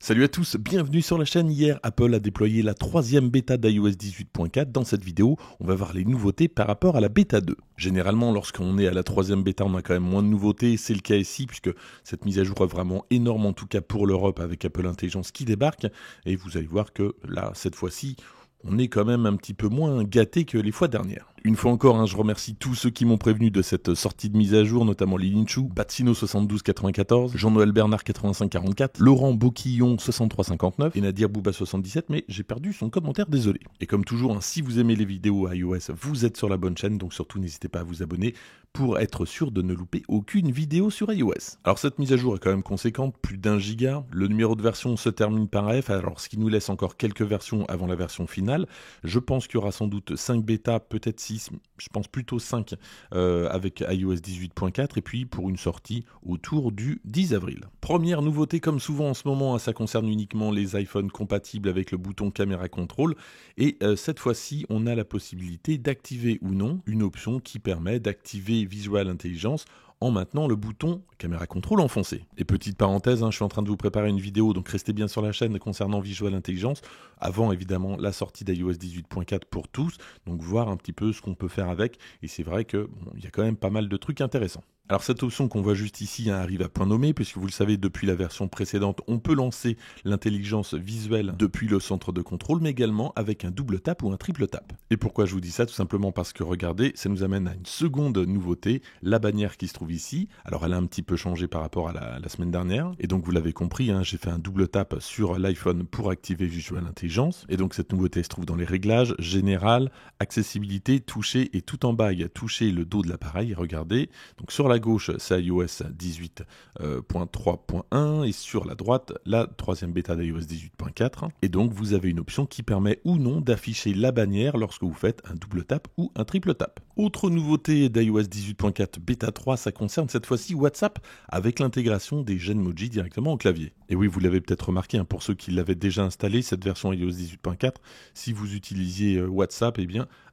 Salut à tous, bienvenue sur la chaîne. Hier, Apple a déployé la troisième bêta d'iOS 18.4. Dans cette vidéo, on va voir les nouveautés par rapport à la bêta 2. Généralement, lorsqu'on est à la troisième bêta, on a quand même moins de nouveautés. C'est le cas ici, puisque cette mise à jour est vraiment énorme, en tout cas pour l'Europe, avec Apple Intelligence qui débarque. Et vous allez voir que là, cette fois-ci, on est quand même un petit peu moins gâté que les fois dernières. Une fois encore, je remercie tous ceux qui m'ont prévenu de cette sortie de mise à jour, notamment Lilin Chu, Batsino 7294, Jean-Noël Bernard 8544, Laurent Boquillon 6359 et Nadir Bouba 77, mais j'ai perdu son commentaire, désolé. Et comme toujours, si vous aimez les vidéos iOS, vous êtes sur la bonne chaîne, donc surtout n'hésitez pas à vous abonner pour être sûr de ne louper aucune vidéo sur iOS. Alors cette mise à jour est quand même conséquente, plus d'1 giga. Le numéro de version se termine par F, alors ce qui nous laisse encore quelques versions avant la version finale. Je pense qu'il y aura sans doute 5 bêtas, peut-être 6, je pense plutôt 5 avec iOS 18.4 et puis pour une sortie autour du 10 avril. Première nouveauté comme souvent en ce moment, ça concerne uniquement les iPhones compatibles avec le bouton caméra contrôle et cette fois-ci on a la possibilité d'activer ou non une option qui permet d'activer Visual Intelligence en maintenant le bouton caméra contrôle enfoncé. Et petite parenthèse, je suis en train de vous préparer une vidéo, donc restez bien sur la chaîne concernant Visual Intelligence, avant évidemment la sortie d'iOS 18.4 pour tous, donc voir un petit peu ce qu'on peut faire avec, et c'est vrai que y a quand même pas mal de trucs intéressants. Alors cette option qu'on voit juste ici arrive à point nommé, puisque vous le savez, depuis la version précédente, on peut lancer l'intelligence visuelle depuis le centre de contrôle, mais également avec un double tap ou un triple tap. Et pourquoi je vous dis ça? Tout simplement parce que regardez, ça nous amène à une seconde nouveauté, la bannière qui se trouve ici. Alors elle a un petit peu changé par rapport à la semaine dernière, et donc vous l'avez compris, j'ai fait un double tap sur l'iPhone pour activer Visual Intelligence, et donc cette nouveauté se trouve dans les réglages, général, accessibilité, toucher, et tout en bas il y a toucher le dos de l'appareil, regardez, donc sur la gauche, c'est iOS 18.3.1 et sur la droite, la troisième bêta d'iOS 18.4. Et donc, vous avez une option qui permet ou non d'afficher la bannière lorsque vous faites un double tap ou un triple tap. Autre nouveauté d'iOS 18.4 bêta 3, ça concerne cette fois-ci WhatsApp avec l'intégration des Genmoji directement au clavier. Et oui, vous l'avez peut-être remarqué, pour ceux qui l'avaient déjà installé, cette version iOS 18.4, si vous utilisiez WhatsApp,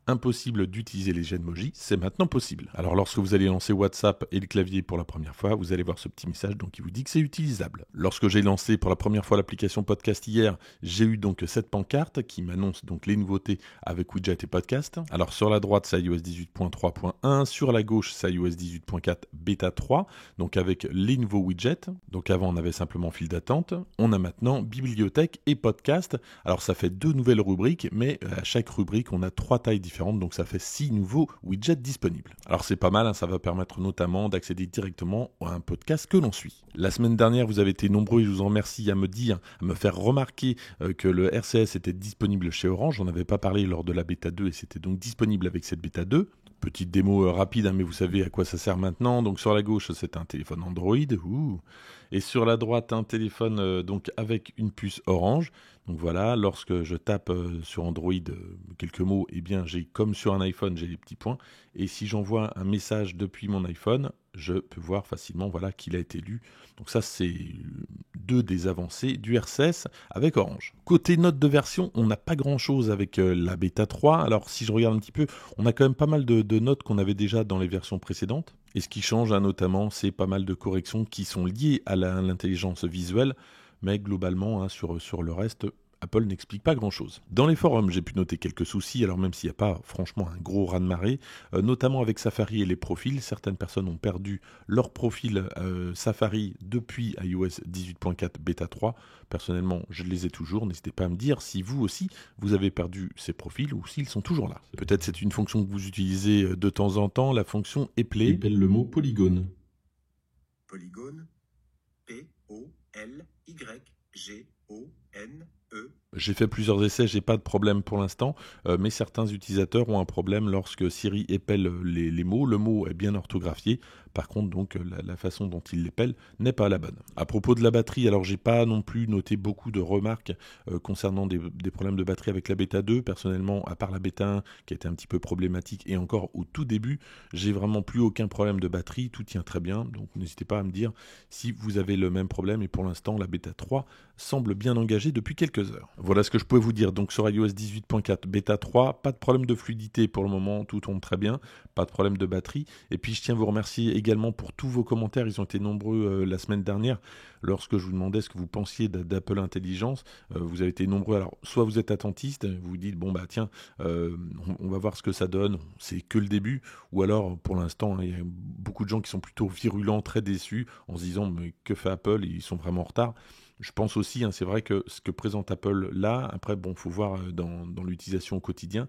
impossible d'utiliser les Genmoji, c'est maintenant possible. Alors lorsque vous allez lancer WhatsApp et le clavier pour la première fois, vous allez voir ce petit message qui vous dit que c'est utilisable. Lorsque j'ai lancé pour la première fois l'application podcast hier, j'ai eu donc cette pancarte qui m'annonce donc les nouveautés avec widget et podcast. Alors sur la droite, c'est iOS 18.3.1, sur la gauche, c'est iOS 18.4 bêta 3, donc avec les nouveaux widgets. Donc avant, on avait simplement file d'attente. On a maintenant bibliothèque et podcast. Alors ça fait 2 nouvelles rubriques, mais à chaque rubrique, on a 3 tailles différentes. Donc ça fait 6 nouveaux widgets disponibles. Alors c'est pas mal, ça va permettre notamment d'accéder directement à un podcast que l'on suit. La semaine dernière, vous avez été nombreux, et je vous en remercie, à me faire remarquer que le RCS était disponible chez Orange. J'en avais pas parlé lors de la bêta 2 et c'était donc disponible avec cette bêta 2. Petite démo rapide, mais vous savez à quoi ça sert maintenant. Donc sur la gauche, c'est un téléphone Android. Et sur la droite, un téléphone donc avec une puce Orange. Donc voilà, lorsque je tape sur Android quelques mots, j'ai comme sur un iPhone, j'ai les petits points. Et si j'envoie un message depuis mon iPhone, je peux voir facilement qu'il a été lu. Donc ça, c'est 2 des avancées du RCS avec Orange. Côté notes de version, on n'a pas grand-chose avec la bêta 3. Alors si je regarde un petit peu, on a quand même pas mal de notes qu'on avait déjà dans les versions précédentes. Et ce qui change notamment, c'est pas mal de corrections qui sont liées à l'intelligence visuelle. Mais globalement, sur le reste, Apple n'explique pas grand-chose. Dans les forums, j'ai pu noter quelques soucis, alors même s'il n'y a pas franchement un gros raz-de-marée, notamment avec Safari et les profils. Certaines personnes ont perdu leur profil Safari depuis iOS 18.4 bêta 3. Personnellement, je les ai toujours. N'hésitez pas à me dire si vous aussi, vous avez perdu ces profils ou s'ils sont toujours là. Peut-être c'est une fonction que vous utilisez de temps en temps, la fonction Eplay. Épelle le mot polygone. Polygone, P-O-L-Y-G-O-N-E. J'ai fait plusieurs essais, j'ai pas de problème pour l'instant, mais certains utilisateurs ont un problème lorsque Siri épelle les mots. Le mot est bien orthographié, par contre donc la façon dont il l'épelle n'est pas la bonne. À propos de la batterie, alors j'ai pas non plus noté beaucoup de remarques concernant des problèmes de batterie avec la bêta 2. Personnellement, à part la bêta 1 qui était un petit peu problématique et encore au tout début, j'ai vraiment plus aucun problème de batterie, tout tient très bien. Donc n'hésitez pas à me dire si vous avez le même problème, et pour l'instant la bêta 3 semble bien engagé depuis quelques heures. Voilà ce que je pouvais vous dire. Donc sur iOS 18.4 bêta 3, pas de problème de fluidité pour le moment, tout tourne très bien, pas de problème de batterie. Et puis je tiens à vous remercier également pour tous vos commentaires, ils ont été nombreux la semaine dernière lorsque je vous demandais ce que vous pensiez d'Apple Intelligence. Vous avez été nombreux, alors soit vous êtes attentiste, vous vous dites bon bah tiens, on va voir ce que ça donne, c'est que le début, ou alors pour l'instant il y a beaucoup de gens qui sont plutôt virulents, très déçus, en se disant mais que fait Apple, ils sont vraiment en retard. Je pense aussi, c'est vrai que ce que présente Apple là, après bon, faut voir dans l'utilisation au quotidien.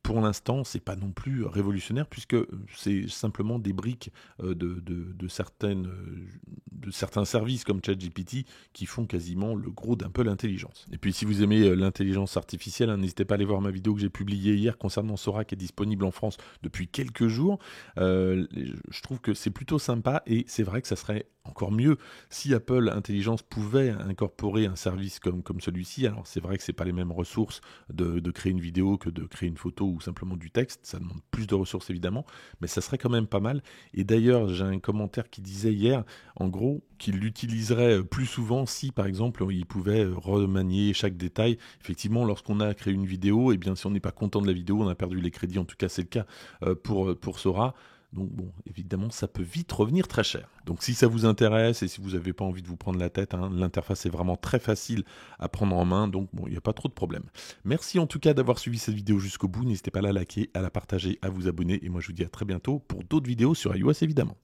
Pour l'instant, c'est pas non plus révolutionnaire puisque c'est simplement des briques de certains services comme ChatGPT qui font quasiment le gros d'Apple Intelligence. Et puis si vous aimez l'intelligence artificielle, n'hésitez pas à aller voir ma vidéo que j'ai publiée hier concernant Sora qui est disponible en France depuis quelques jours. Je trouve que c'est plutôt sympa et c'est vrai que ça serait encore mieux si Apple Intelligence pouvait incorporer un service comme celui-ci. Alors c'est vrai que c'est pas les mêmes ressources de créer une vidéo que de créer une photo ou simplement du texte, ça demande plus de ressources évidemment, mais ça serait quand même pas mal. Et d'ailleurs j'ai un commentaire qui disait hier en gros qu'il l'utiliserait plus souvent si par exemple il pouvait remanier chaque détail. Effectivement, lorsqu'on a créé une vidéo, et bien si on n'est pas content de la vidéo, on a perdu les crédits, en tout cas c'est le cas pour Sora. Donc bon, évidemment, ça peut vite revenir très cher. Donc si ça vous intéresse et si vous n'avez pas envie de vous prendre la tête, l'interface est vraiment très facile à prendre en main, donc bon, il n'y a pas trop de problème. Merci en tout cas d'avoir suivi cette vidéo jusqu'au bout. N'hésitez pas à la liker, à la partager, à vous abonner. Et moi, je vous dis à très bientôt pour d'autres vidéos sur iOS évidemment.